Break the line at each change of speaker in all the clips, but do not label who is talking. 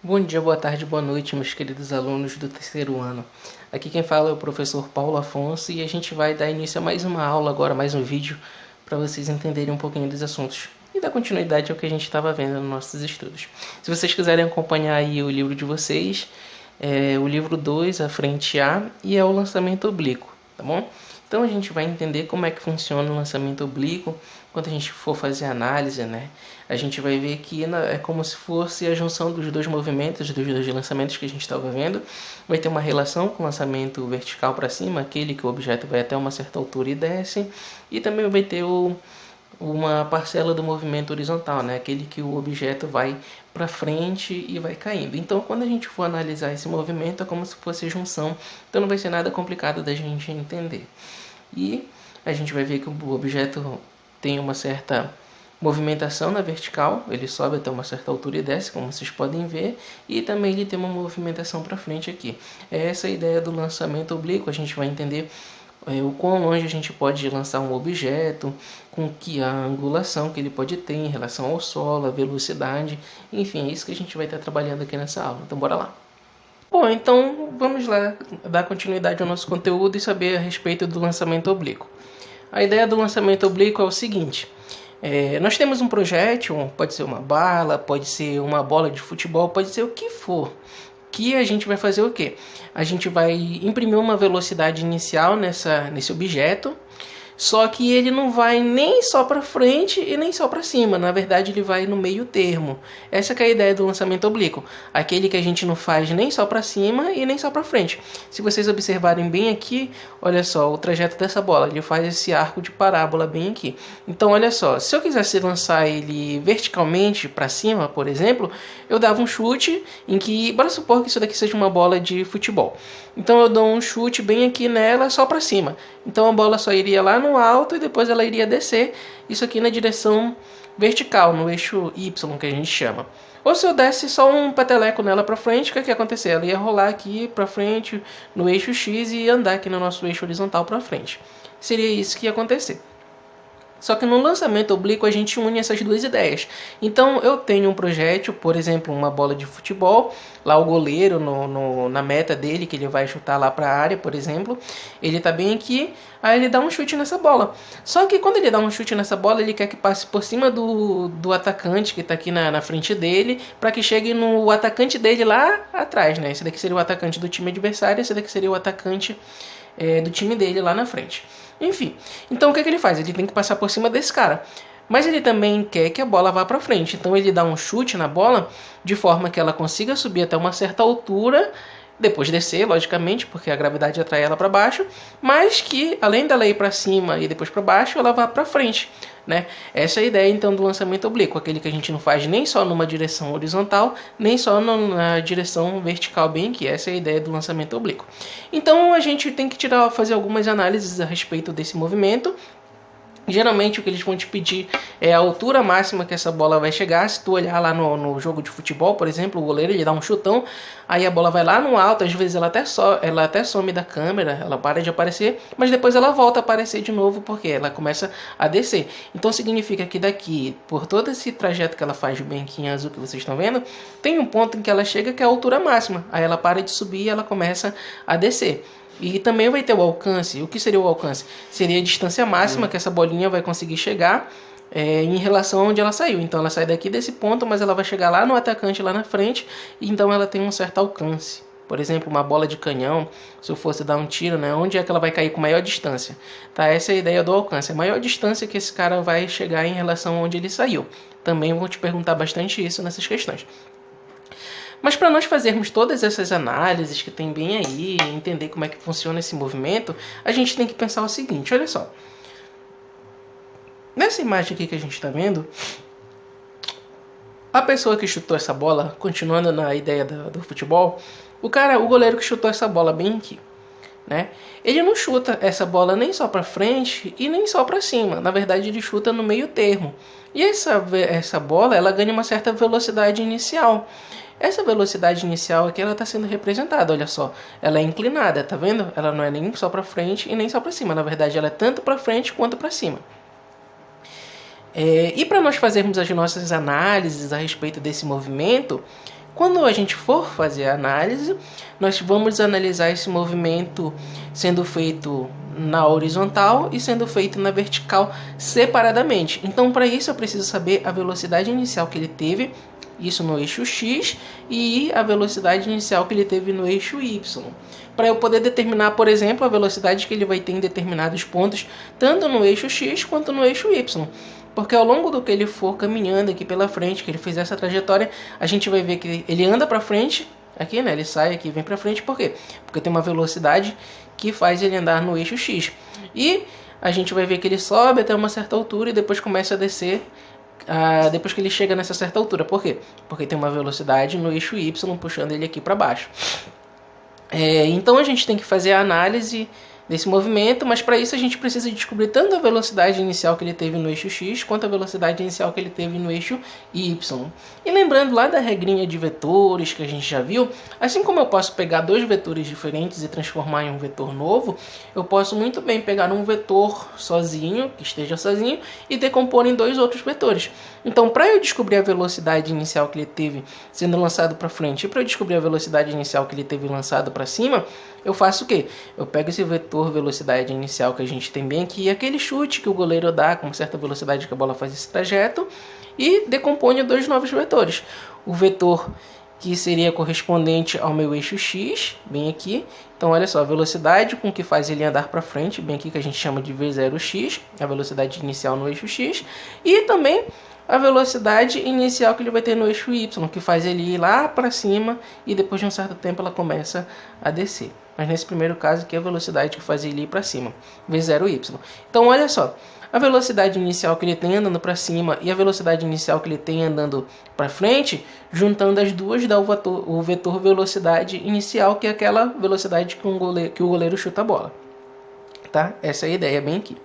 Bom dia, boa tarde, boa noite, meus queridos alunos do terceiro ano. Aqui quem fala é o professor Paulo Afonso e a gente vai dar início a mais uma aula agora, mais um vídeo, para vocês entenderem um pouquinho dos assuntos e dar continuidade ao que a gente estava vendo nos nossos estudos. Se vocês quiserem acompanhar aí o livro de vocês, é o livro 2, a frente A, e é o lançamento oblíquo, tá bom? Então a gente vai entender como é que funciona o lançamento oblíquo quando a gente for fazer a análise, né? A gente vai ver que é como se fosse a junção dos dois movimentos, dos dois lançamentos que a gente estava vendo. Vai ter uma relação com o lançamento vertical para cima, aquele que o objeto vai até uma certa altura e desce, e também vai ter uma parcela do movimento horizontal, né? Aquele que o objeto vai para frente e vai caindo. Então, quando a gente for analisar esse movimento, é como se fosse junção, então não vai ser nada complicado da gente entender. E a gente vai ver que o objeto tem uma certa movimentação na vertical, ele sobe até uma certa altura e desce, como vocês podem ver, e também ele tem uma movimentação para frente aqui. É essa a ideia do lançamento oblíquo. A gente vai entender o quão longe a gente pode lançar um objeto, com que a angulação que ele pode ter em relação ao solo, a velocidade, enfim, é isso que a gente vai estar trabalhando aqui nessa aula. Então bora lá. Bom, então vamos lá dar continuidade ao nosso conteúdo e saber a respeito do lançamento oblíquo. A ideia do lançamento oblíquo é o seguinte: nós temos um projétil, pode ser uma bala, pode ser uma bola de futebol, pode ser o que for. Que a gente vai fazer o quê? A gente vai imprimir uma velocidade inicial nesse objeto, só que ele não vai nem só para frente e nem só para cima. Na verdade, ele vai no meio termo. Essa que é a ideia do lançamento oblíquo. Aquele que a gente não faz nem só para cima e nem só para frente. Se vocês observarem bem aqui, olha só o trajeto dessa bola. Ele faz esse arco de parábola bem aqui. Então, olha só. Se eu quisesse lançar ele verticalmente para cima, por exemplo, eu dava um chute em que... Bora supor que isso daqui seja uma bola de futebol. Então, eu dou um chute bem aqui nela só para cima. Então, a bola só iria lá no alto e depois ela iria descer, isso aqui na direção vertical, no eixo Y que a gente chama. Ou se eu desse só um peteleco nela para frente, o que ia acontecer? Ela ia rolar aqui para frente no eixo X e ia andar aqui no nosso eixo horizontal para frente. Seria isso que ia acontecer. Só que no lançamento oblíquo a gente une essas duas ideias. Então eu tenho um projétil, por exemplo, uma bola de futebol, lá o goleiro na meta dele, que ele vai chutar lá para a área, por exemplo, ele está bem aqui, aí ele dá um chute nessa bola. Só que quando ele dá um chute nessa bola, ele quer que passe por cima do atacante que está aqui na frente dele, para que chegue no atacante dele lá atrás, né? Esse daqui seria o atacante do time adversário, esse daqui seria o atacante do time dele lá na frente. Enfim, então o que ele faz? Ele tem que passar por cima desse cara. Mas ele também quer que a bola vá para frente. Então ele dá um chute na bola de forma que ela consiga subir até uma certa altura, depois descer, logicamente, porque a gravidade atrai ela para baixo, mas que além dela ir para cima e depois para baixo, ela vá para frente, né? Essa é a ideia então do lançamento oblíquo, aquele que a gente não faz nem só numa direção horizontal, nem só na direção vertical, bem aqui. Essa é a ideia do lançamento oblíquo. Então a gente tem que fazer algumas análises a respeito desse movimento. Geralmente o que eles vão te pedir é a altura máxima que essa bola vai chegar. Se tu olhar lá no jogo de futebol, por exemplo, o goleiro ele dá um chutão, aí a bola vai lá no alto, às vezes ela até some da câmera, ela para de aparecer, mas depois ela volta a aparecer de novo porque ela começa a descer. Então significa que daqui, por todo esse trajeto que ela faz bem aqui em azul que vocês estão vendo, tem um ponto em que ela chega que é a altura máxima, aí ela para de subir e ela começa a descer. E também vai ter o alcance. O que seria o alcance? Seria a distância máxima que essa bolinha vai conseguir chegar em relação a onde ela saiu. Então ela sai daqui desse ponto, mas ela vai chegar lá no atacante lá na frente, e então ela tem um certo alcance. Por exemplo, uma bola de canhão, se eu fosse dar um tiro, né, onde é que ela vai cair com maior distância? Tá, essa é a ideia do alcance. A maior distância que esse cara vai chegar em relação a onde ele saiu. Também vou te perguntar bastante isso nessas questões. Mas para nós fazermos todas essas análises que tem bem aí, entender como é que funciona esse movimento, a gente tem que pensar o seguinte, olha só. Nessa imagem aqui que a gente está vendo, a pessoa que chutou essa bola, continuando na ideia do futebol, o goleiro que chutou essa bola bem aqui, né? Ele não chuta essa bola nem só para frente e nem só para cima. Na verdade, ele chuta no meio termo. E essa bola, ela ganha uma certa velocidade inicial. Essa velocidade inicial aqui, ela está sendo representada, olha só. Ela é inclinada, tá vendo? Ela não é nem só para frente e nem só para cima. Na verdade, ela é tanto para frente quanto para cima. E para nós fazermos as nossas análises a respeito desse movimento, Quando a gente for fazer a análise, nós vamos analisar esse movimento sendo feito na horizontal e sendo feito na vertical separadamente. Então, para isso, eu preciso saber a velocidade inicial que ele teve, isso no eixo X, e a velocidade inicial que ele teve no eixo Y. Para eu poder determinar, por exemplo, a velocidade que ele vai ter em determinados pontos, tanto no eixo X quanto no eixo Y. Porque ao longo do que ele for caminhando aqui pela frente, que ele fizer essa trajetória, a gente vai ver que ele anda para frente, aqui, né? Ele sai aqui e vem para frente, por quê? Porque tem uma velocidade que faz ele andar no eixo X. E a gente vai ver que ele sobe até uma certa altura e depois começa a descer depois que ele chega nessa certa altura. Por quê? Porque tem uma velocidade no eixo Y puxando ele aqui para baixo. Então a gente tem que fazer a análise desse movimento, mas para isso a gente precisa descobrir tanto a velocidade inicial que ele teve no eixo X, quanto a velocidade inicial que ele teve no eixo Y. E lembrando lá da regrinha de vetores que a gente já viu, assim como eu posso pegar dois vetores diferentes e transformar em um vetor novo, eu posso muito bem pegar um vetor sozinho, que esteja sozinho, e decompor em dois outros vetores. Então, para eu descobrir a velocidade inicial que ele teve sendo lançado para frente e para eu descobrir a velocidade inicial que ele teve lançado para cima, eu faço o quê? Eu pego esse vetor velocidade inicial que a gente tem bem aqui, aquele chute que o goleiro dá com certa velocidade que a bola faz esse trajeto, e decomponho dois novos vetores. O vetor que seria correspondente ao meu eixo X, bem aqui. Então, olha só, a velocidade com que faz ele andar para frente, bem aqui que a gente chama de V0x, a velocidade inicial no eixo X, e também a velocidade inicial que ele vai ter no eixo Y, que faz ele ir lá para cima e depois de um certo tempo ela começa a descer. Mas nesse primeiro caso aqui é a velocidade que faz ele ir para cima, V0y. Então olha só, a velocidade inicial que ele tem andando para cima e a velocidade inicial que ele tem andando para frente, juntando as duas dá o vetor velocidade inicial, que é aquela velocidade que o goleiro chuta a bola. Tá? Essa é a ideia bem aqui.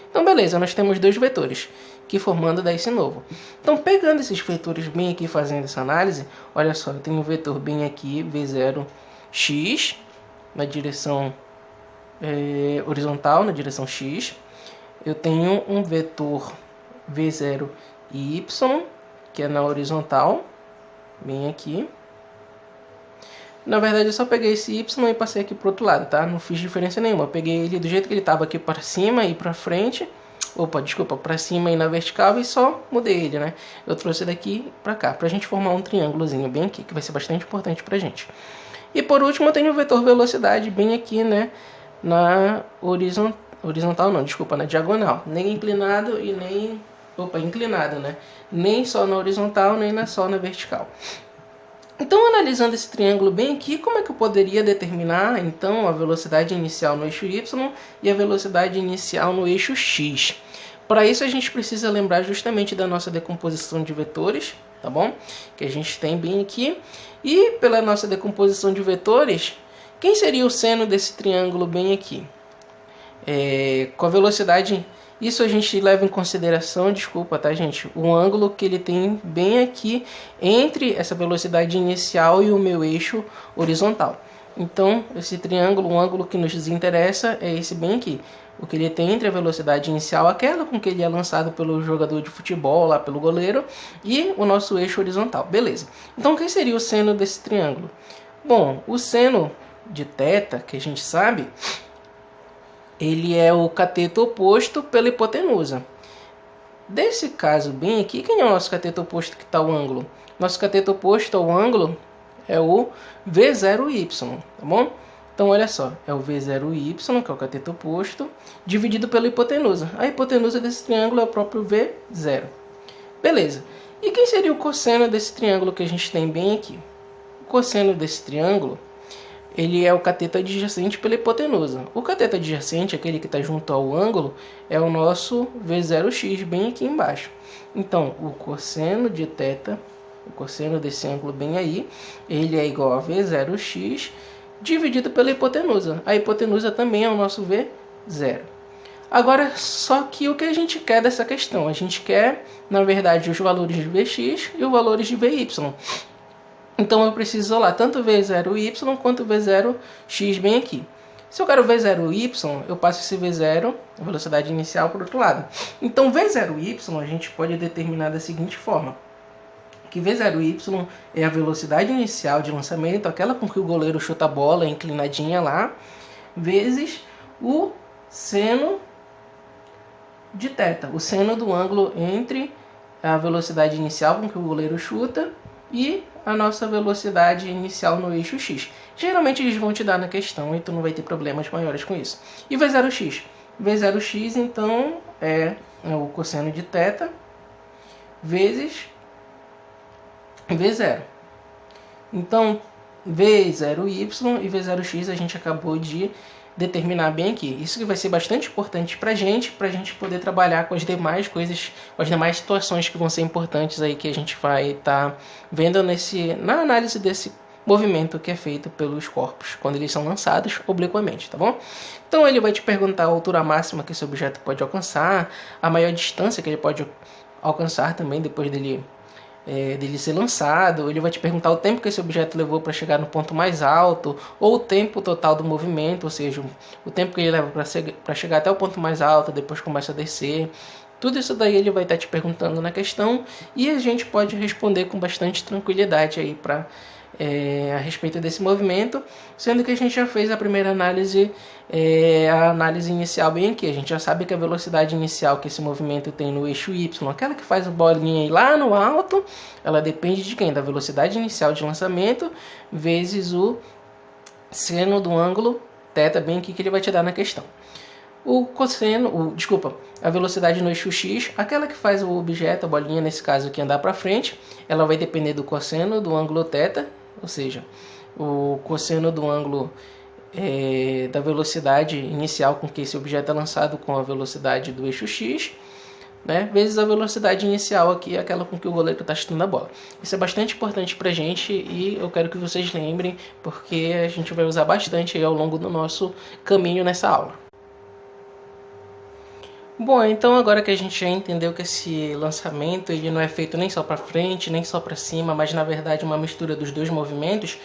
Então beleza, nós temos dois vetores que formando dá esse novo. Então pegando esses vetores bem aqui, fazendo essa análise, olha só, eu tenho um vetor bem aqui, V0x, na direção horizontal, na direção x. Eu tenho um vetor V0y, que é na horizontal, bem aqui. Na verdade eu só peguei esse y e passei aqui para o outro lado, tá? Não fiz diferença nenhuma, eu peguei ele do jeito que ele estava aqui para cima e para frente. Para cima e na vertical, e só mudei ele, né? Eu trouxe daqui para cá, para a gente formar um triângulozinho bem aqui, que vai ser bastante importante para a gente. E por último, eu tenho o vetor velocidade bem aqui, né? Na horizontal não, desculpa, na diagonal. Nem inclinado e nem... inclinado, né? Nem só na horizontal, nem só na vertical. Então, analisando esse triângulo bem aqui, como é que eu poderia determinar, então, a velocidade inicial no eixo Y e a velocidade inicial no eixo X? Para isso, a gente precisa lembrar justamente da nossa decomposição de vetores, tá bom? Que a gente tem bem aqui. E, pela nossa decomposição de vetores, quem seria o seno desse triângulo bem aqui? Com a velocidade... Isso a gente leva em consideração, desculpa, tá, gente? O ângulo que ele tem bem aqui entre essa velocidade inicial e o meu eixo horizontal. Então, esse triângulo, o ângulo que nos interessa é esse bem aqui. O que ele tem entre a velocidade inicial, aquela com que ele é lançado pelo jogador de futebol, lá pelo goleiro, e o nosso eixo horizontal. Beleza. Então, quem seria o seno desse triângulo? Bom, o seno de θ, que a gente sabe... ele é o cateto oposto pela hipotenusa. Desse caso bem aqui, quem é o nosso cateto oposto que está o ângulo? Nosso cateto oposto ao ângulo é o V0y, tá bom? Então olha só, é o V0y, que é o cateto oposto, dividido pela hipotenusa. A hipotenusa desse triângulo é o próprio V0. Beleza. E quem seria o cosseno desse triângulo que a gente tem bem aqui? O cosseno desse triângulo... ele é o cateto adjacente pela hipotenusa. O cateto adjacente, aquele que está junto ao ângulo, é o nosso V0x, bem aqui embaixo. Então, o cosseno de θ, o cosseno desse ângulo bem aí, ele é igual a V0x dividido pela hipotenusa. A hipotenusa também é o nosso V0. Agora, só que o que a gente quer dessa questão? A gente quer, na verdade, os valores de Vx e os valores de Vy. Então eu preciso isolar tanto o V0y quanto o V0x bem aqui. Se eu quero V0y, eu passo esse V0, a velocidade inicial, para o outro lado. Então V0y a gente pode determinar da seguinte forma, que V0y é a velocidade inicial de lançamento, aquela com que o goleiro chuta a bola inclinadinha lá, vezes o seno de θ, o seno do ângulo entre a velocidade inicial com que o goleiro chuta e a nossa velocidade inicial no eixo x. Geralmente eles vão te dar na questão e tu não vai ter problemas maiores com isso. E V0x? V0x então é o cosseno de θ vezes V0. Então V0y e V0x a gente acabou de determinar bem aqui. Isso que vai ser bastante importante para a gente poder trabalhar com as demais coisas, com as demais situações que vão ser importantes aí que a gente vai estar vendo na análise desse movimento que é feito pelos corpos quando eles são lançados obliquamente, tá bom? Então ele vai te perguntar a altura máxima que esse objeto pode alcançar, a maior distância que ele pode alcançar também depois dele ser lançado. Ele vai te perguntar o tempo que esse objeto levou para chegar no ponto mais alto, ou o tempo total do movimento, ou seja, o tempo que ele leva para chegar até o ponto mais alto, depois começa a descer. Tudo isso daí ele vai estar te perguntando na questão e a gente pode responder com bastante tranquilidade aí a respeito desse movimento, sendo que a gente já fez a primeira análise, a análise inicial bem aqui. A gente já sabe que a velocidade inicial que esse movimento tem no eixo y, aquela que faz a bolinha aí lá no alto, ela depende de quem? Da velocidade inicial de lançamento vezes o seno do ângulo θ, bem aqui que ele vai te dar na questão. A velocidade no eixo x, aquela que faz o objeto, a bolinha nesse caso aqui, andar para frente, ela vai depender do cosseno do ângulo θ, ou seja, o cosseno do ângulo da velocidade inicial com que esse objeto é lançado com a velocidade do eixo x, né, vezes a velocidade inicial aqui, aquela com que o goleiro está chutando a bola. Isso é bastante importante para a gente e eu quero que vocês lembrem, porque a gente vai usar bastante aí ao longo do nosso caminho nessa aula. Bom, então agora que a gente já entendeu que esse lançamento ele não é feito nem só para frente, nem só para cima, mas na verdade uma mistura dos dois movimentos,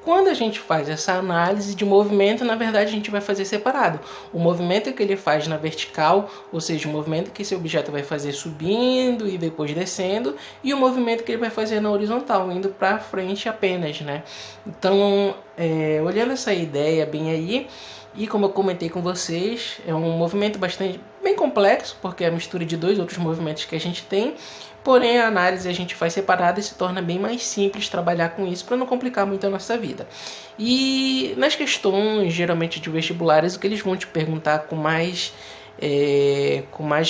quando a gente faz essa análise de movimento, na verdade a gente vai fazer separado. O movimento que ele faz na vertical, ou seja, o movimento que esse objeto vai fazer subindo e depois descendo, e o movimento que ele vai fazer na horizontal, indo para frente apenas, né? Então, olhando essa ideia bem aí, e como eu comentei com vocês, é um movimento bem complexo, porque é a mistura de dois outros movimentos que a gente tem, porém a análise a gente faz separada e se torna bem mais simples trabalhar com isso para não complicar muito a nossa vida. E nas questões, geralmente de vestibulares, o que eles vão te perguntar com mais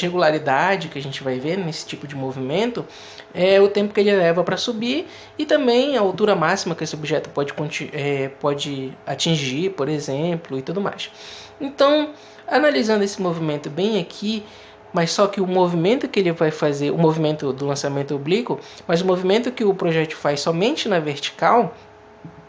regularidade, que a gente vai ver nesse tipo de movimento, é o tempo que ele leva para subir e também a altura máxima que esse objeto pode atingir, por exemplo, e tudo mais. Então, analisando esse movimento bem aqui, mas só que o movimento que ele vai fazer, o movimento do lançamento oblíquo, mas o movimento que o projétil faz somente na vertical,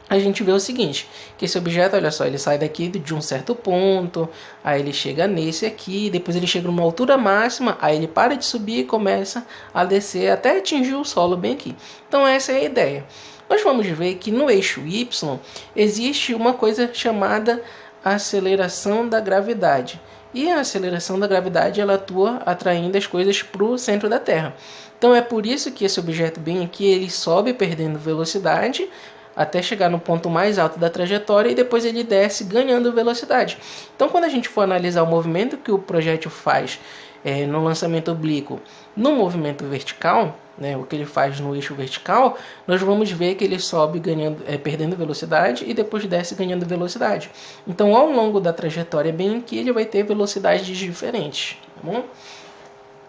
a gente vê o seguinte, que esse objeto, olha só, ele sai daqui de um certo ponto, aí ele chega nesse aqui, depois ele chega numa altura máxima, aí ele para de subir e começa a descer até atingir o solo bem aqui. Então essa é a ideia. Nós vamos ver que no eixo Y existe uma coisa chamada aceleração da gravidade. E a aceleração da gravidade ela atua atraindo as coisas para o centro da Terra. Então é por isso que esse objeto bem aqui ele sobe perdendo velocidade, até chegar no ponto mais alto da trajetória e depois ele desce ganhando velocidade. Então quando a gente for analisar o movimento que o projétil faz no lançamento oblíquo no movimento vertical, né, o que ele faz no eixo vertical, nós vamos ver que ele sobe perdendo velocidade e depois desce ganhando velocidade. Então ao longo da trajetória bem aqui ele vai ter velocidades diferentes. Tá bom?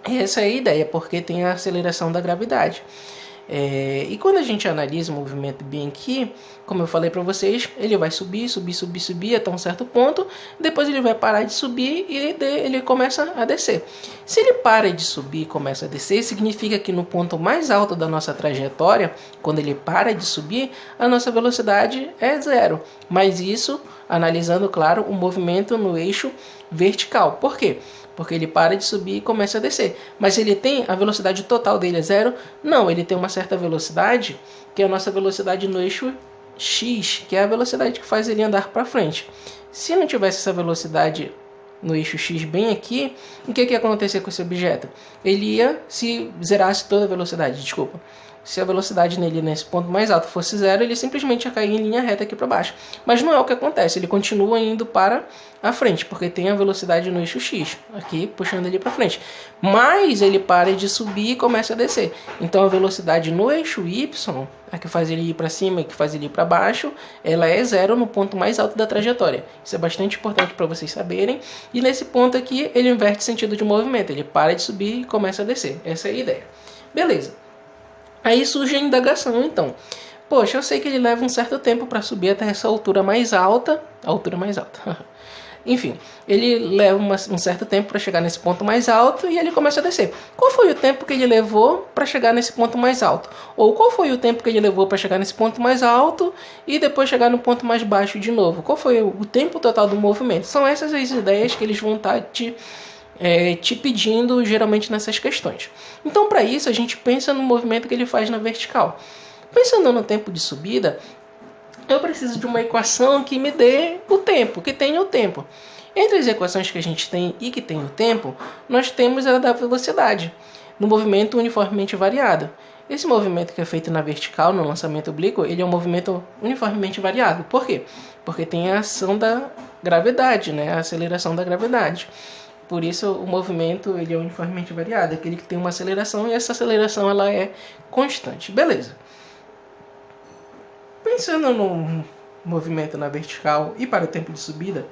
Essa é a ideia, porque tem a aceleração da gravidade. E quando a gente analisa o movimento bem aqui, como eu falei para vocês, ele vai subir até um certo ponto, depois ele vai parar de subir e ele começa a descer. Se ele para de subir e começa a descer, significa que no ponto mais alto da nossa trajetória, quando ele para de subir, a nossa velocidade é zero. Mas isso, analisando, claro, o movimento no eixo vertical. Por quê? Porque ele para de subir e começa a descer. Mas ele tem a velocidade total dele é zero? Não, ele tem uma certa velocidade, que é a nossa velocidade no eixo x, que é a velocidade que faz ele andar para frente. Se não tivesse essa velocidade no eixo x bem aqui, o que ia acontecer com esse objeto? Ele ia, se zerasse toda a velocidade, se a velocidade nele nesse ponto mais alto fosse zero, ele simplesmente ia cair em linha reta aqui para baixo. Mas não é o que acontece, ele continua indo para a frente, porque tem a velocidade no eixo X, aqui puxando ele para frente. Mas ele para de subir e começa a descer. Então a velocidade no eixo Y, a que faz ele ir para cima e que faz ele ir para baixo, ela é zero no ponto mais alto da trajetória. Isso é bastante importante para vocês saberem. E nesse ponto aqui, ele inverte sentido de movimento, ele para de subir e começa a descer. Essa é a ideia. Beleza. Aí surge a indagação, então. Poxa, eu sei que ele leva um certo tempo para subir até essa altura mais alta. Enfim, ele leva um certo tempo para chegar nesse ponto mais alto e ele começa a descer. Qual foi o tempo que ele levou para chegar nesse ponto mais alto? Ou qual foi o tempo que ele levou para chegar nesse ponto mais alto e depois chegar no ponto mais baixo de novo? Qual foi o tempo total do movimento? São essas as ideias que eles vão estar te pedindo geralmente nessas questões. Então, para isso, a gente pensa no movimento que ele faz na vertical. Pensando no tempo de subida, eu preciso de uma equação que me dê o tempo, que tenha o tempo. Entre as equações que a gente tem e que tem o tempo, nós temos a da velocidade, no movimento uniformemente variado. Esse movimento que é feito na vertical, no lançamento oblíquo, ele é um movimento uniformemente variado. Por quê? Porque tem a ação da gravidade, né? A aceleração da gravidade. Por isso o movimento ele é uniformemente variado, aquele que tem uma aceleração e essa aceleração ela é constante. Beleza. Pensando no movimento na vertical e para o tempo de subida,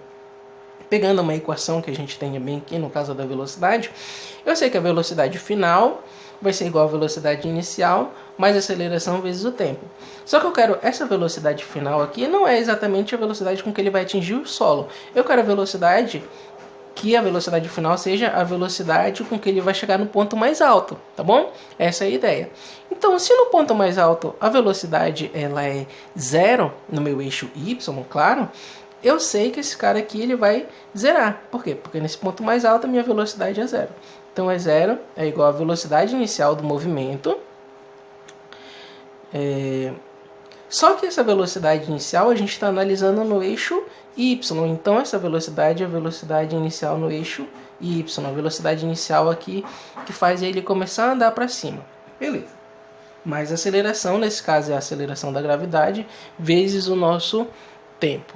pegando uma equação que a gente tem bem aqui no caso da velocidade, eu sei que a velocidade final vai ser igual à velocidade inicial mais a aceleração vezes o tempo. Só que eu quero essa velocidade final aqui, não é exatamente a velocidade com que ele vai atingir o solo. Eu quero a velocidade que a velocidade final seja a velocidade com que ele vai chegar no ponto mais alto, tá bom? Essa é a ideia. Então, se no ponto mais alto a velocidade ela é zero no meu eixo Y, claro, eu sei que esse cara aqui ele vai zerar. Por quê? Porque nesse ponto mais alto a minha velocidade é zero. Então, é zero é igual à velocidade inicial do movimento. Só que essa velocidade inicial a gente está analisando no eixo Y. Então essa velocidade é a velocidade inicial no eixo Y. A velocidade inicial aqui que faz ele começar a andar para cima. Beleza. Mas a aceleração, nesse caso, é a aceleração da gravidade vezes o nosso tempo.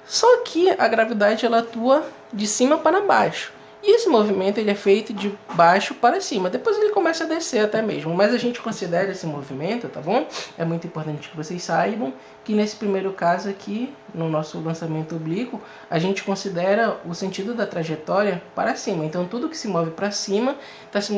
Só que a gravidade ela atua de cima para baixo. E esse movimento ele é feito de baixo para cima. Depois ele começa a descer até mesmo. Mas a gente considera esse movimento, tá bom? É muito importante que vocês saibam que nesse primeiro caso aqui, no nosso lançamento oblíquo, a gente considera o sentido da trajetória para cima. Então tudo que se move para cima está se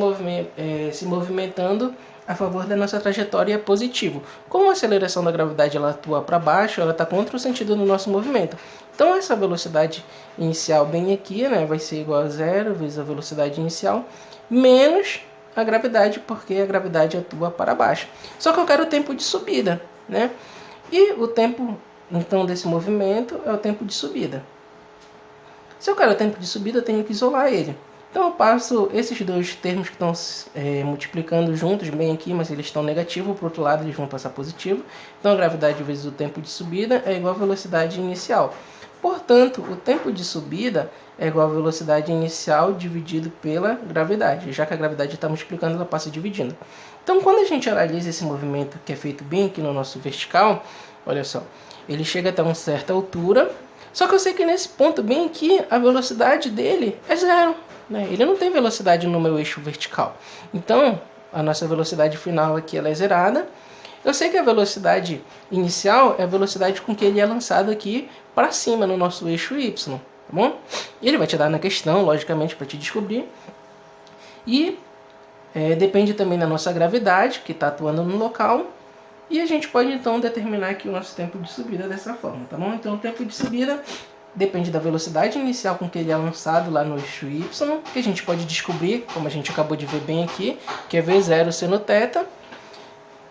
movimentando a favor da nossa trajetória positivo. Como a aceleração da gravidade ela atua para baixo, ela está contra o sentido do nosso movimento. Então essa velocidade inicial bem aqui, né, vai ser igual a zero vezes a velocidade inicial menos a gravidade, porque a gravidade atua para baixo. Só que eu quero o tempo de subida, né? E o tempo então desse movimento é o tempo de subida. Se eu quero o tempo de subida, eu tenho que isolar ele. Então eu passo esses dois termos que estão multiplicando juntos bem aqui, mas eles estão negativos, para o outro lado eles vão passar positivo. Então a gravidade vezes o tempo de subida é igual à velocidade inicial. Portanto, o tempo de subida é igual à velocidade inicial dividido pela gravidade. Já que a gravidade está multiplicando, ela passa dividindo. Então quando a gente analisa esse movimento que é feito bem aqui no nosso vertical, olha só, ele chega até uma certa altura, só que eu sei que nesse ponto bem aqui, a velocidade dele é zero. Ele não tem velocidade no meu eixo vertical. Então, a nossa velocidade final aqui ela é zerada. Eu sei que a velocidade inicial é a velocidade com que ele é lançado aqui para cima no nosso eixo Y. Tá bom? E ele vai te dar na questão, logicamente, para te descobrir. E depende também da nossa gravidade, que está atuando no local. E a gente pode, então, determinar aqui o nosso tempo de subida dessa forma. Tá bom? Então, o tempo de subida depende da velocidade inicial com que ele é lançado lá no eixo Y, que a gente pode descobrir, como a gente acabou de ver bem aqui, que é V0 seno θ,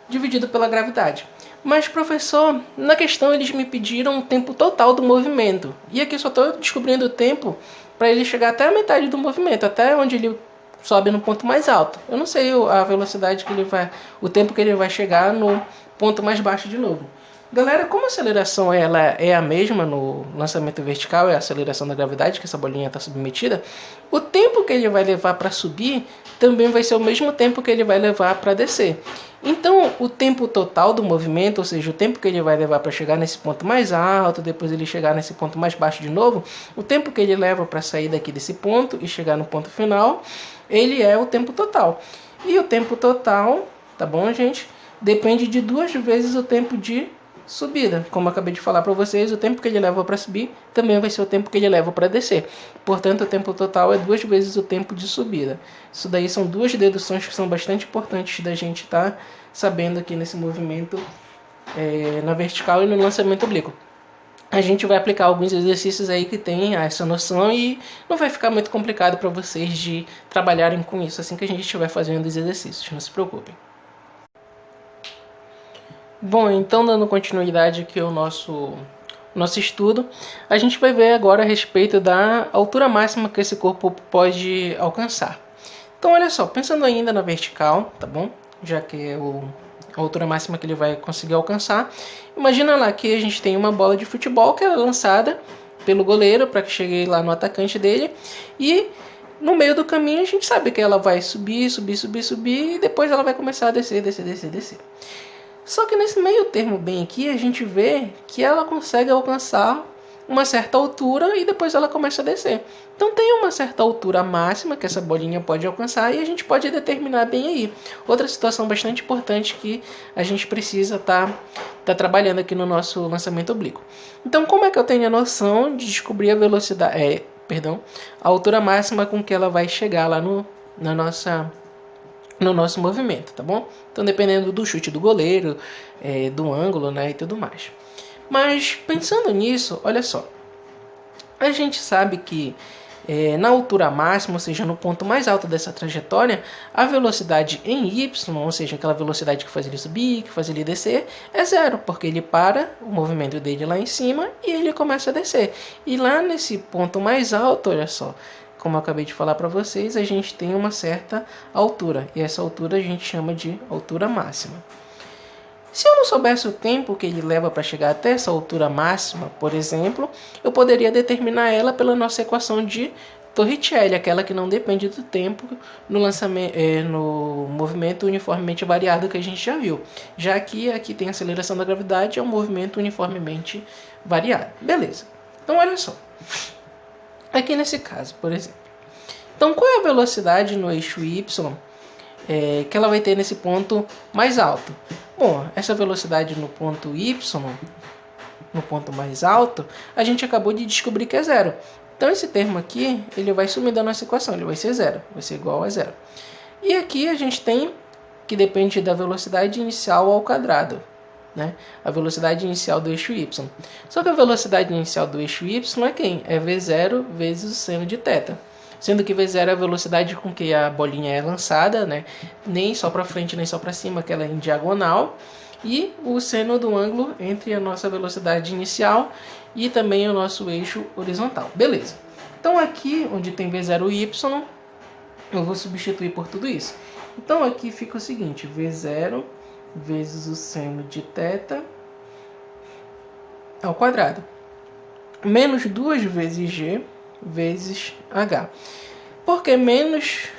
dividido pela gravidade. Mas, professor, na questão eles me pediram o tempo total do movimento. E aqui eu só estou descobrindo o tempo para ele chegar até a metade do movimento, até onde ele sobe no ponto mais alto. Eu não sei a velocidade que ele vai, o tempo que ele vai chegar no ponto mais baixo de novo. Galera, como a aceleração ela é a mesma no lançamento vertical, é a aceleração da gravidade que essa bolinha está submetida, o tempo que ele vai levar para subir também vai ser o mesmo tempo que ele vai levar para descer. Então, o tempo total do movimento, ou seja, o tempo que ele vai levar para chegar nesse ponto mais alto, depois ele chegar nesse ponto mais baixo de novo, o tempo que ele leva para sair daqui desse ponto e chegar no ponto final, ele é o tempo total. E o tempo total, tá bom, gente? Depende de 2 vezes o tempo de subida. Como eu acabei de falar para vocês, o tempo que ele leva para subir também vai ser o tempo que ele leva para descer. Portanto, o tempo total é 2 vezes o tempo de subida. Isso daí são 2 deduções que são bastante importantes da gente estar sabendo aqui nesse movimento na vertical e no lançamento oblíquo. A gente vai aplicar alguns exercícios aí que tem essa noção e não vai ficar muito complicado para vocês de trabalharem com isso assim que a gente estiver fazendo os exercícios, não se preocupem. Bom, então dando continuidade aqui ao nosso estudo, a gente vai ver agora a respeito da altura máxima que esse corpo pode alcançar. Então olha só, pensando ainda na vertical, tá bom? Já que é a altura máxima que ele vai conseguir alcançar. Imagina lá que a gente tem uma bola de futebol que é lançada pelo goleiro para que chegue lá no atacante dele e no meio do caminho a gente sabe que ela vai subir e depois ela vai começar a descer. Só que nesse meio termo bem aqui, a gente vê que ela consegue alcançar uma certa altura e depois ela começa a descer. Então tem uma certa altura máxima que essa bolinha pode alcançar e a gente pode determinar bem aí. Outra situação bastante importante que a gente precisa tá trabalhando aqui no nosso lançamento oblíquo. Então como é que eu tenho a noção de descobrir a velocidade, a altura máxima com que ela vai chegar lá no nosso movimento, tá bom? Então dependendo do chute do goleiro, do ângulo, né, e tudo mais. Mas pensando nisso, olha só, a gente sabe que na altura máxima, ou seja, no ponto mais alto dessa trajetória, a velocidade em y, ou seja, aquela velocidade que faz ele subir, que faz ele descer, é 0, porque ele para o movimento dele lá em cima e ele começa a descer. E lá nesse ponto mais alto, olha só, como eu acabei de falar para vocês, a gente tem uma certa altura, e essa altura a gente chama de altura máxima. Se eu não soubesse o tempo que ele leva para chegar até essa altura máxima, por exemplo, eu poderia determinar ela pela nossa equação de Torricelli, aquela que não depende do tempo no movimento uniformemente variado que a gente já viu. Já que aqui tem a aceleração da gravidade, é um movimento uniformemente variado. Beleza. Então olha só. Aqui nesse caso, por exemplo. Então qual é a velocidade no eixo y que ela vai ter nesse ponto mais alto? Bom, essa velocidade no ponto y, no ponto mais alto, a gente acabou de descobrir que é 0. Então esse termo aqui, ele vai sumir da nossa equação, ele vai ser 0, vai ser igual a 0. E aqui a gente tem que depende da velocidade inicial ao quadrado, né? A velocidade inicial do eixo y. Só que a velocidade inicial do eixo y é quem? É v0 vezes o seno de θ. Sendo que v0 é a velocidade com que a bolinha é lançada, né? Nem só para frente, nem só para cima, que ela é em diagonal. E o seno do ângulo entre a nossa velocidade inicial e também o nosso eixo horizontal. Beleza. Então aqui, onde tem v0y, eu vou substituir por tudo isso. Então aqui fica o seguinte, v0 vezes o seno de θ ao quadrado. Menos 2 vezes g vezes h. Por que menos?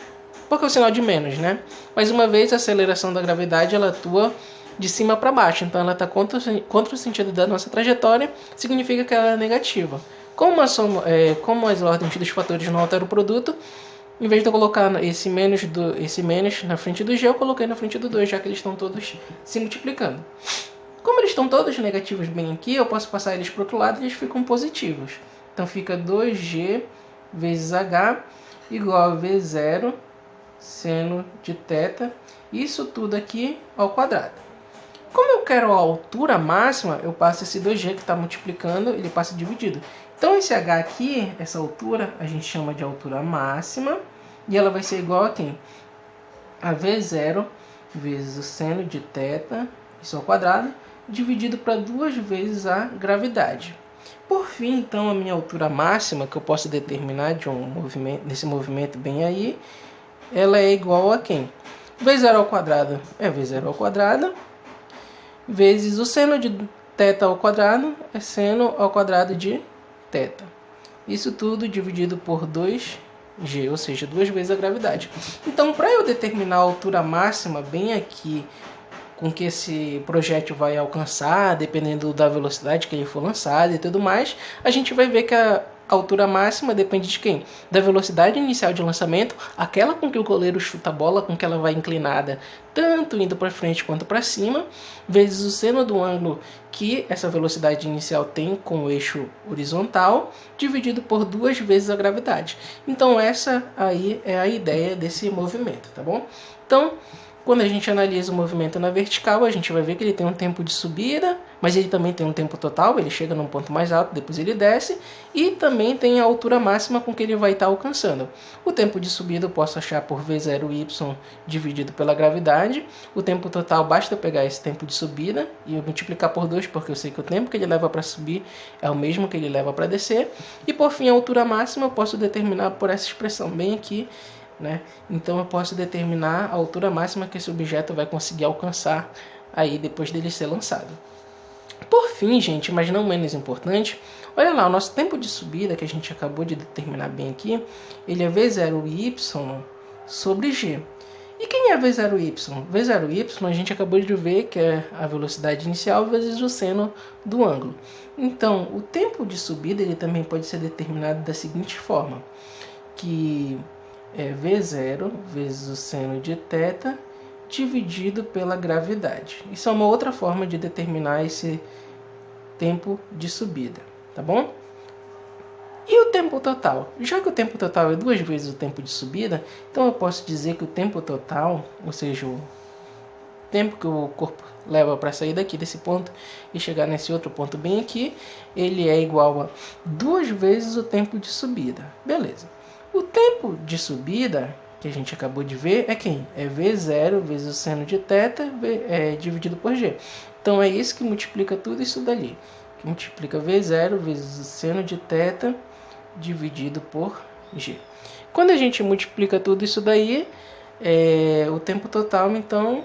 Porque é o sinal de menos, né? Mais uma vez, a aceleração da gravidade ela atua de cima para baixo. Então ela está contra o sentido da nossa trajetória, significa que ela é negativa. Como as ordens dos fatores não alteram o produto, em vez de eu colocar esse menos na frente do g, eu coloquei na frente do 2, já que eles estão todos se multiplicando. Como eles estão todos negativos bem aqui, eu posso passar eles para o outro lado e eles ficam positivos. Então fica 2g vezes h igual a v0 seno de θ, isso tudo aqui ao quadrado. Como eu quero a altura máxima, eu passo esse 2g que está multiplicando, ele passa dividido. Então esse h aqui, essa altura, a gente chama de altura máxima, e ela vai ser igual a quem? A v0 vezes o seno de θ, isso ao quadrado, dividido para 2 vezes a gravidade. Por fim, então, a minha altura máxima, que eu posso determinar desse movimento bem aí, ela é igual a quem? V0 ao quadrado é V0 ao quadrado, vezes o seno de θ ao quadrado é seno ao quadrado de θ. Isso tudo dividido por 2g, ou seja, 2 vezes a gravidade. Então, para eu determinar a altura máxima bem aqui com que esse projétil vai alcançar, dependendo da velocidade que ele for lançado e tudo mais, a gente vai ver que a altura máxima depende de quem? Da velocidade inicial de lançamento, aquela com que o goleiro chuta a bola, com que ela vai inclinada, tanto indo para frente quanto para cima, vezes o seno do ângulo que essa velocidade inicial tem com o eixo horizontal, dividido por 2 vezes a gravidade. Então essa aí é a ideia desse movimento, tá bom? Então, quando a gente analisa o movimento na vertical, a gente vai ver que ele tem um tempo de subida, mas ele também tem um tempo total, ele chega num ponto mais alto, depois ele desce, e também tem a altura máxima com que ele vai estar alcançando. O tempo de subida eu posso achar por V0y dividido pela gravidade. O tempo total, basta eu pegar esse tempo de subida e eu multiplicar por 2, porque eu sei que o tempo que ele leva para subir é o mesmo que ele leva para descer. E por fim, a altura máxima eu posso determinar por essa expressão bem aqui, né? Então eu posso determinar a altura máxima que esse objeto vai conseguir alcançar aí depois dele ser lançado. Por fim, gente, mas não menos importante, olha lá, o nosso tempo de subida que a gente acabou de determinar bem aqui, ele é V0y sobre g. E quem é V0y? V0y a gente acabou de ver que é a velocidade inicial vezes o seno do ângulo. Então, o tempo de subida ele também pode ser determinado da seguinte forma, que é V0 vezes o seno de θ dividido pela gravidade. Isso é uma outra forma de determinar esse tempo de subida, tá bom? E o tempo total? Já que o tempo total é 2 vezes o tempo de subida, então eu posso dizer que o tempo total, ou seja, o tempo que o corpo leva para sair daqui desse ponto e chegar nesse outro ponto bem aqui, ele é igual a 2 vezes o tempo de subida. Beleza. O tempo de subida que a gente acabou de ver é quem? É V0 vezes o seno de θ dividido por g. Então é isso que multiplica tudo isso dali. Que multiplica V0 vezes o seno de θ dividido por g. Quando a gente multiplica tudo isso daí, o tempo total, então,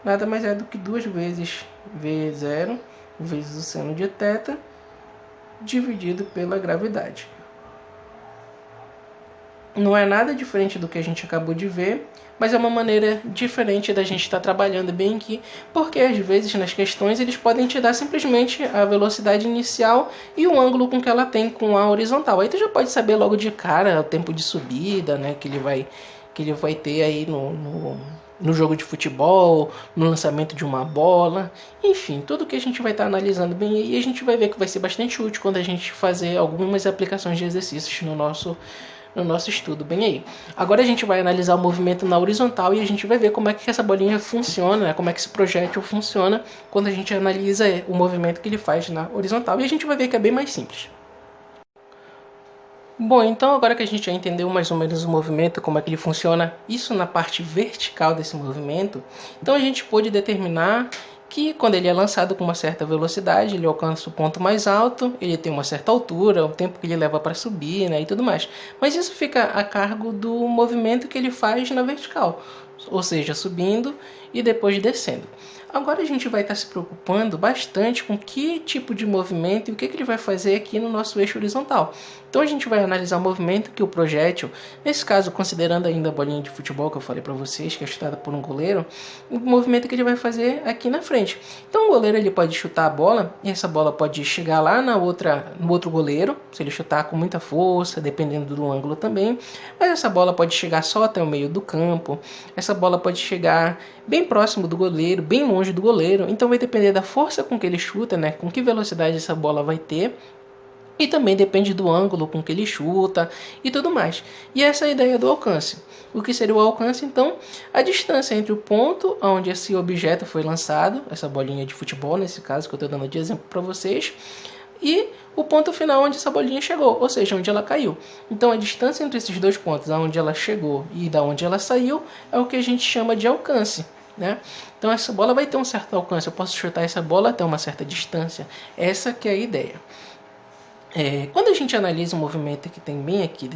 nada mais é do que 2 vezes V0 vezes o seno de θ dividido pela gravidade. Não é nada diferente do que a gente acabou de ver, mas é uma maneira diferente da gente estar trabalhando bem aqui, porque às vezes nas questões eles podem te dar simplesmente a velocidade inicial e o ângulo com que ela tem com a horizontal. Aí tu já pode saber logo de cara o tempo de subida, né, que ele vai ter aí no jogo de futebol, no lançamento de uma bola, enfim, tudo que a gente vai estar analisando bem aí, a gente vai ver que vai ser bastante útil quando a gente fazer algumas aplicações de exercícios no nosso estudo bem aí. Agora a gente vai analisar o movimento na horizontal e a gente vai ver como é que essa bolinha funciona, né? Como é que esse projétil funciona quando a gente analisa o movimento que ele faz na horizontal. E a gente vai ver que é bem mais simples. Bom, então agora que a gente já entendeu mais ou menos o movimento, como é que ele funciona, isso na parte vertical desse movimento, então a gente pôde determinar que quando ele é lançado com uma certa velocidade, ele alcança o ponto mais alto, ele tem uma certa altura, o tempo que ele leva para subir, né, e tudo mais. Mas isso fica a cargo do movimento que ele faz na vertical, ou seja, subindo e depois descendo. Agora a gente vai estar se preocupando bastante com que tipo de movimento e o que ele vai fazer aqui no nosso eixo horizontal. Então a gente vai analisar o movimento que o projétil, nesse caso considerando ainda a bolinha de futebol que eu falei para vocês, que é chutada por um goleiro, o movimento que ele vai fazer aqui na frente. Então o goleiro ele pode chutar a bola e essa bola pode chegar lá no outro goleiro, se ele chutar com muita força, dependendo do ângulo também, mas essa bola pode chegar só até o meio do campo, essa bola pode chegar bem próximo do goleiro, bem longe do goleiro, então vai depender da força com que ele chuta, né, com que velocidade essa bola vai ter, e também depende do ângulo com que ele chuta e tudo mais. E essa é a ideia do alcance. O que seria o alcance, então? A distância entre o ponto onde esse objeto foi lançado, essa bolinha de futebol, nesse caso que eu estou dando de exemplo para vocês, e o ponto final onde essa bolinha chegou, ou seja, onde ela caiu. Então a distância entre esses dois pontos, onde ela chegou e da onde ela saiu, é o que a gente chama de alcance, né? Então essa bola vai ter um certo alcance, eu posso chutar essa bola até uma certa distância. Essa que é a ideia. Quando a gente analisa o movimento que tem bem aqui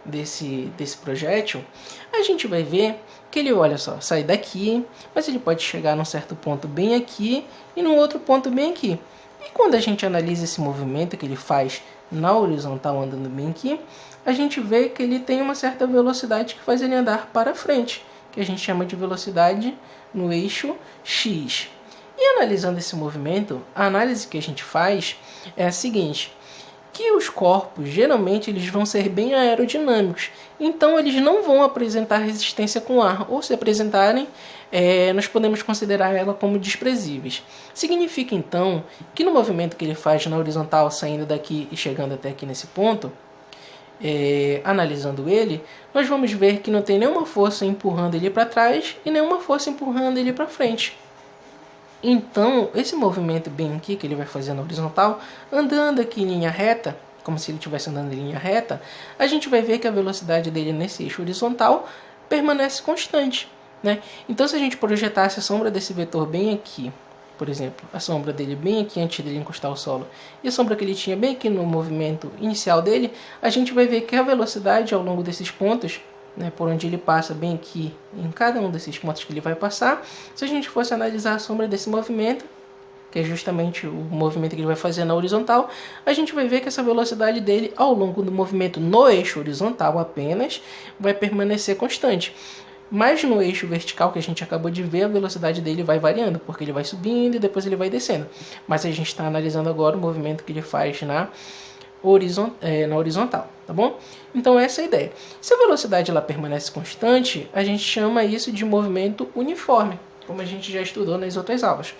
desse projétil, a gente vai ver que ele, olha só, sai daqui, mas ele pode chegar num certo ponto bem aqui e num outro ponto bem aqui. E quando a gente analisa esse movimento que ele faz na horizontal andando bem aqui, a gente vê que ele tem uma certa velocidade que faz ele andar para frente, que a gente chama de velocidade no eixo X. E analisando esse movimento, a análise que a gente faz é a seguinte, que os corpos geralmente eles vão ser bem aerodinâmicos, então eles não vão apresentar resistência com ar, ou se apresentarem, nós podemos considerar ela como desprezíveis. Significa então que no movimento que ele faz na horizontal, saindo daqui e chegando até aqui nesse ponto, analisando ele, nós vamos ver que não tem nenhuma força empurrando ele para trás e nenhuma força empurrando ele para frente. Então, esse movimento bem aqui que ele vai fazer na horizontal, andando aqui em linha reta, como se ele estivesse andando em linha reta, a gente vai ver que a velocidade dele nesse eixo horizontal permanece constante, né? Então, se a gente projetasse a sombra desse vetor bem aqui, por exemplo, a sombra dele bem aqui antes dele encostar o solo, e a sombra que ele tinha bem aqui no movimento inicial dele, a gente vai ver que a velocidade ao longo desses pontos, né, por onde ele passa bem aqui, em cada um desses pontos que ele vai passar, se a gente fosse analisar a sombra desse movimento, que é justamente o movimento que ele vai fazer na horizontal, a gente vai ver que essa velocidade dele ao longo do movimento no eixo horizontal apenas vai permanecer constante. Mas no eixo vertical que a gente acabou de ver, a velocidade dele vai variando, porque ele vai subindo e depois ele vai descendo. Mas a gente está analisando agora o movimento que ele faz na horizontal, tá bom? Então essa é a ideia. Se a velocidade ela permanece constante, a gente chama isso de movimento uniforme, como a gente já estudou nas outras aulas.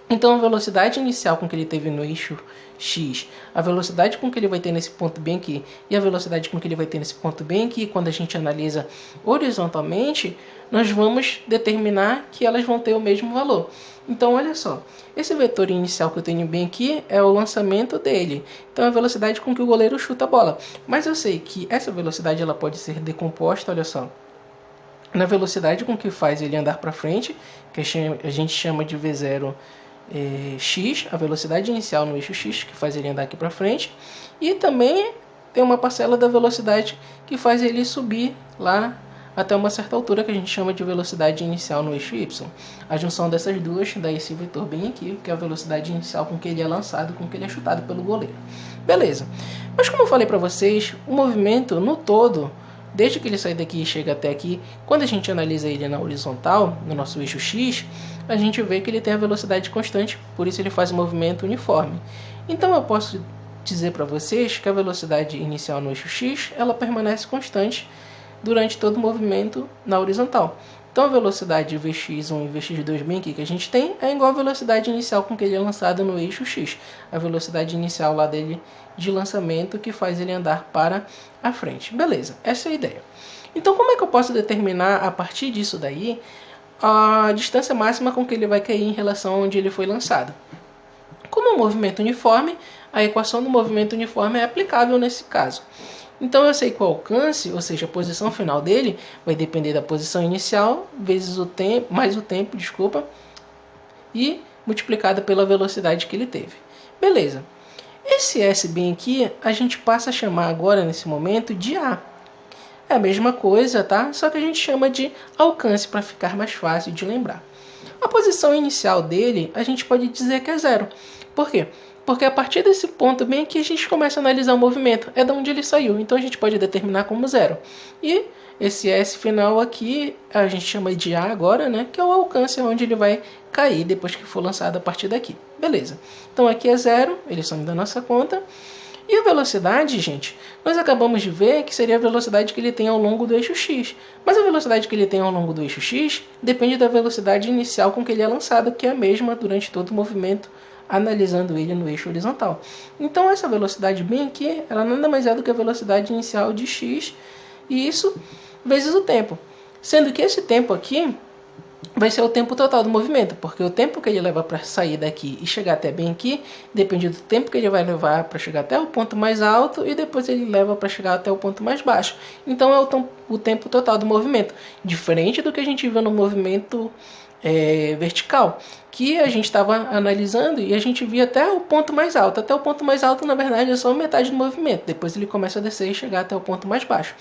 Então a velocidade inicial com que ele teve no eixo X, a velocidade com que ele vai ter nesse ponto bem aqui e a velocidade com que ele vai ter nesse ponto bem aqui, quando a gente analisa horizontalmente, nós vamos determinar que elas vão ter o mesmo valor. Então olha só, esse vetor inicial que eu tenho bem aqui é o lançamento dele, então é a velocidade com que o goleiro chuta a bola. Mas eu sei que essa velocidade ela pode ser decomposta, olha só, na velocidade com que faz ele andar para frente, que a gente chama de V0 X, a velocidade inicial no eixo X, que faz ele andar aqui para frente, e também tem uma parcela da velocidade que faz ele subir lá até uma certa altura, que a gente chama de velocidade inicial no eixo Y. A junção dessas duas dá esse vetor bem aqui, que é a velocidade inicial com que ele é lançado, com que ele é chutado pelo goleiro. Beleza. Mas como eu falei para vocês, o movimento no todo, desde que ele sai daqui e chega até aqui, quando a gente analisa ele na horizontal, no nosso eixo X, a gente vê que ele tem a velocidade constante, por isso ele faz um movimento uniforme. Então eu posso dizer para vocês que a velocidade inicial no eixo X, ela permanece constante durante todo o movimento na horizontal. Então a velocidade Vx1 e Vx2 bem aqui que a gente tem é igual à velocidade inicial com que ele é lançado no eixo X. A velocidade inicial lá dele de lançamento que faz ele andar para a frente. Beleza, essa é a ideia. Então como é que eu posso determinar a partir disso daí a distância máxima com que ele vai cair em relação a onde ele foi lançado? Como é um movimento uniforme, a equação do movimento uniforme é aplicável nesse caso. Então eu sei que o alcance, ou seja, a posição final dele, vai depender da posição inicial vezes o tempo, mais o tempo, e multiplicada pela velocidade que ele teve. Beleza. Esse S bem aqui, a gente passa a chamar agora, nesse momento, de A. É a mesma coisa, tá? Só que a gente chama de alcance para ficar mais fácil de lembrar. A posição inicial dele, a gente pode dizer que é 0. Por quê? Porque a partir desse ponto bem aqui a gente começa a analisar o movimento, é de onde ele saiu, então a gente pode determinar como 0. E esse S final aqui a gente chama de A agora, né? Que é o alcance onde ele vai cair depois que for lançado a partir daqui. Beleza. Então aqui é 0, ele some da nossa conta. E a velocidade, gente, nós acabamos de ver que seria a velocidade que ele tem ao longo do eixo X. Mas a velocidade que ele tem ao longo do eixo X depende da velocidade inicial com que ele é lançado, que é a mesma durante todo o movimento, analisando ele no eixo horizontal. Então essa velocidade bem aqui, ela nada mais é do que a velocidade inicial de x, e isso vezes o tempo. Sendo que esse tempo aqui vai ser o tempo total do movimento, porque o tempo que ele leva para sair daqui e chegar até bem aqui, depende do tempo que ele vai levar para chegar até o ponto mais alto e depois ele leva para chegar até o ponto mais baixo. Então é o tempo total do movimento, diferente do que a gente viu no movimento vertical, que a gente estava analisando e a gente via até o ponto mais alto. Até o ponto mais alto, na verdade, é só metade do movimento. Depois ele começa a descer e chegar até o ponto mais baixo.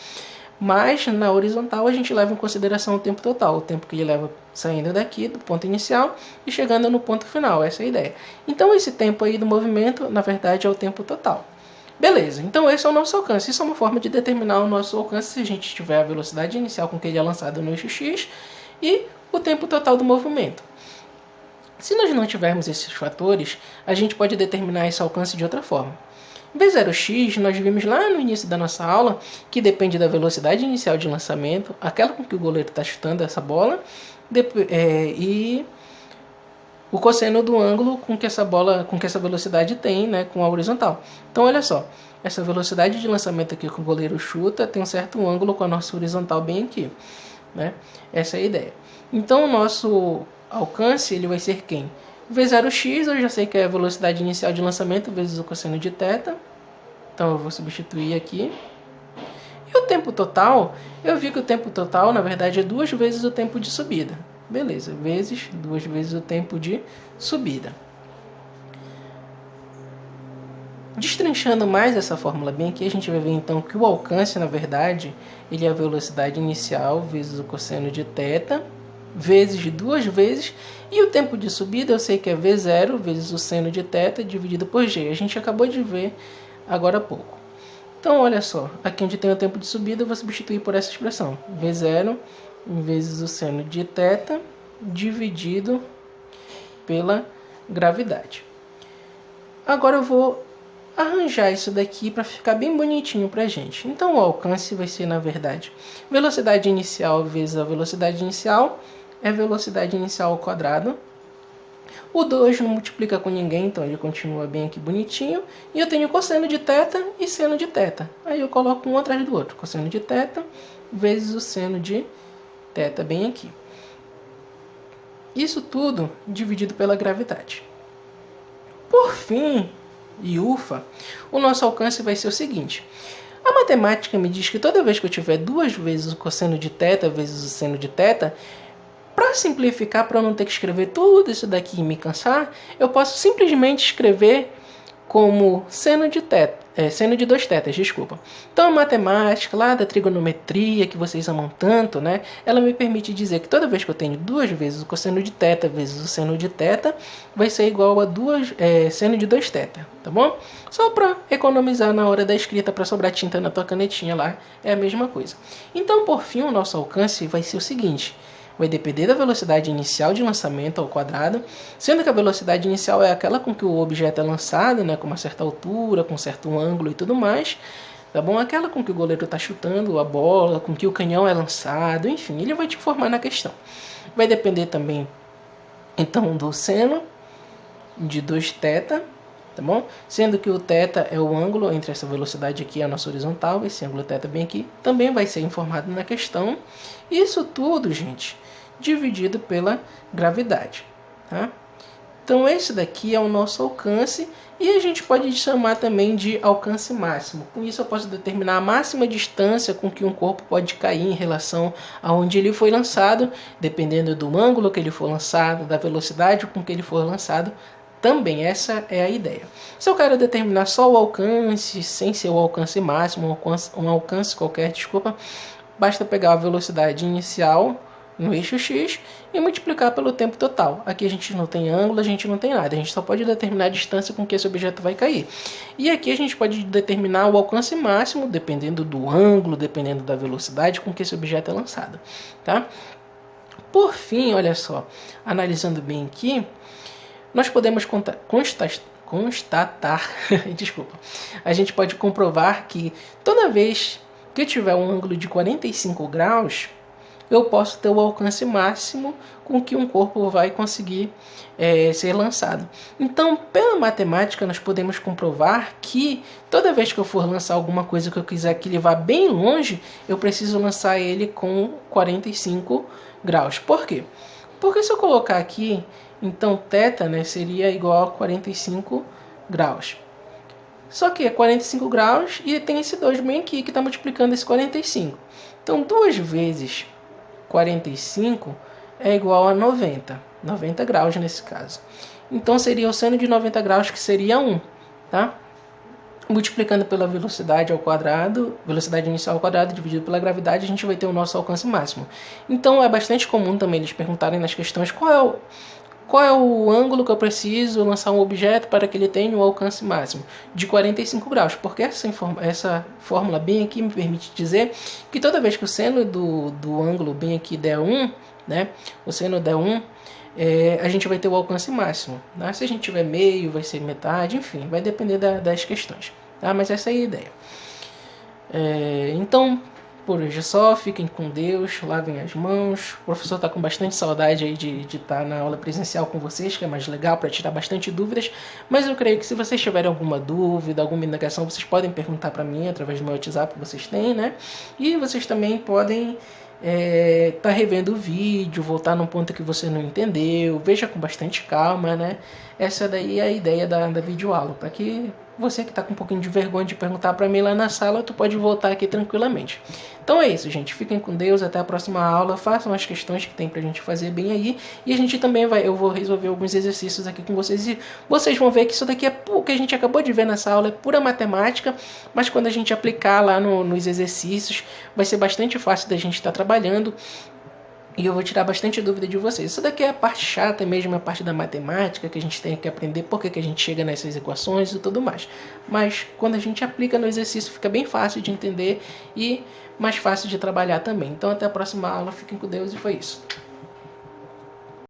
Mas na horizontal a gente leva em consideração o tempo total, o tempo que ele leva saindo daqui do ponto inicial e chegando no ponto final, essa é a ideia. Então esse tempo aí do movimento, na verdade, é o tempo total. Beleza, então esse é o nosso alcance. Isso é uma forma de determinar o nosso alcance se a gente tiver a velocidade inicial com que ele é lançado no eixo X e o tempo total do movimento. Se nós não tivermos esses fatores, a gente pode determinar esse alcance de outra forma. V0x, nós vimos lá no início da nossa aula, que depende da velocidade inicial de lançamento, aquela com que o goleiro está chutando essa bola, e o cosseno do ângulo com que essa velocidade tem, né, com a horizontal. Então, olha só, essa velocidade de lançamento aqui que o goleiro chuta tem um certo ângulo com a nossa horizontal bem aqui, né? Essa é a ideia. Então, o nosso alcance ele vai ser quem? V0x, eu já sei que é a velocidade inicial de lançamento vezes o cosseno de θ. Então eu vou substituir aqui. E o tempo total, eu vi que o tempo total, na verdade, é 2 vezes o tempo de subida. Beleza, vezes 2 vezes o tempo de subida. Destrinchando mais essa fórmula bem aqui, a gente vai ver então que o alcance, na verdade, ele é a velocidade inicial vezes o cosseno de θ, vezes 2 vezes, e o tempo de subida eu sei que é V0 vezes o seno de θ dividido por G. A gente acabou de ver agora há pouco. Então, olha só, aqui onde tem o tempo de subida eu vou substituir por essa expressão. V0 vezes o seno de θ dividido pela gravidade. Agora eu vou arranjar isso daqui para ficar bem bonitinho para a gente. Então, o alcance vai ser, na verdade, velocidade inicial vezes a velocidade inicial é velocidade inicial ao quadrado. O 2 não multiplica com ninguém, então ele continua bem aqui bonitinho. E eu tenho cosseno de θ e seno de θ. Aí eu coloco um atrás do outro. Cosseno de θ vezes o seno de θ bem aqui. Isso tudo dividido pela gravidade. Por fim, e ufa, o nosso alcance vai ser o seguinte. A matemática me diz que toda vez que eu tiver 2 vezes o cosseno de θ vezes o seno de θ, para simplificar, para eu não ter que escrever tudo isso daqui e me cansar, eu posso simplesmente escrever como seno de 2 θ, desculpa. Então a matemática lá da trigonometria que vocês amam tanto, né, ela me permite dizer que toda vez que eu tenho 2 vezes o cosseno de θ vezes o seno de θ, vai ser igual a seno de 2 θ, tá bom? Só para economizar na hora da escrita, para sobrar tinta na tua canetinha lá, é a mesma coisa. Então, por fim, o nosso alcance vai ser o seguinte. Vai depender da velocidade inicial de lançamento ao quadrado, sendo que a velocidade inicial é aquela com que o objeto é lançado, né, com uma certa altura, com certo ângulo e tudo mais, tá bom? Aquela com que o goleiro está chutando a bola, com que o canhão é lançado, enfim, ele vai te informar na questão. Vai depender também, então, do seno de 2 θ, tá bom? Sendo que o θ é o ângulo entre essa velocidade aqui e a nossa horizontal, esse ângulo θ bem aqui, também vai ser informado na questão. Isso tudo, gente, dividido pela gravidade, tá? Então esse daqui é o nosso alcance e a gente pode chamar também de alcance máximo. Com isso eu posso determinar a máxima distância com que um corpo pode cair em relação a onde ele foi lançado, dependendo do ângulo que ele for lançado, da velocidade com que ele for lançado. Também essa é a ideia. Se eu quero determinar só o alcance, sem ser o alcance máximo, um alcance qualquer, desculpa, basta pegar a velocidade inicial no eixo X e multiplicar pelo tempo total. Aqui a gente não tem ângulo, a gente não tem nada. A gente só pode determinar a distância com que esse objeto vai cair. E aqui a gente pode determinar o alcance máximo, dependendo do ângulo, dependendo da velocidade com que esse objeto é lançado, tá? Por fim, olha só, analisando bem aqui, nós podemos constatar, desculpa, a gente pode comprovar que toda vez que eu tiver um ângulo de 45 graus, eu posso ter o alcance máximo com que um corpo vai conseguir ser lançado. Então, pela matemática, nós podemos comprovar que toda vez que eu for lançar alguma coisa que eu quiser que ele vá bem longe, eu preciso lançar ele com 45 graus. Por quê? Porque se eu colocar aqui, então θ, né, seria igual a 45 graus. Só que é 45 graus e tem esse 2 bem aqui que está multiplicando esse 45. Então, 2 vezes 45 é igual a 90 graus nesse caso. Então seria o seno de 90 graus, que seria 1, tá? Multiplicando pela velocidade ao quadrado, velocidade inicial ao quadrado dividido pela gravidade, a gente vai ter o nosso alcance máximo. Então é bastante comum também eles perguntarem nas questões qual é o ângulo que eu preciso lançar um objeto para que ele tenha um alcance máximo de 45 graus, porque essa fórmula bem aqui me permite dizer que toda vez que o seno do ângulo bem aqui der 1, né, o seno der 1, a gente vai ter o alcance máximo. Né? Se a gente tiver meio, vai ser metade, enfim, vai depender das questões. Tá? Mas essa é a ideia. Então, por hoje é só. Fiquem com Deus, lavem as mãos. O professor está com bastante saudade aí de estar na aula presencial com vocês, que é mais legal para tirar bastante dúvidas. Mas eu creio que se vocês tiverem alguma dúvida, alguma indagação, vocês podem perguntar para mim através do meu WhatsApp que vocês têm, né? E vocês também podem tá revendo o vídeo, voltar num ponto que você não entendeu, veja com bastante calma, né? Essa daí é a ideia da videoaula, para que você que está com um pouquinho de vergonha de perguntar para mim lá na sala, tu pode voltar aqui tranquilamente. Então é isso, gente. Fiquem com Deus, até a próxima aula. Façam as questões que tem pra gente fazer bem aí. E a gente também eu vou resolver alguns exercícios aqui com vocês. E vocês vão ver que isso daqui o que a gente acabou de ver nessa aula é pura matemática. Mas quando a gente aplicar lá nos exercícios, vai ser bastante fácil da gente estar trabalhando. E eu vou tirar bastante dúvida de vocês. Isso daqui é a parte chata mesmo, a parte da matemática, que a gente tem que aprender por que a gente chega nessas equações e tudo mais. Mas quando a gente aplica no exercício, fica bem fácil de entender e mais fácil de trabalhar também. Então até a próxima aula, fiquem com Deus e foi isso.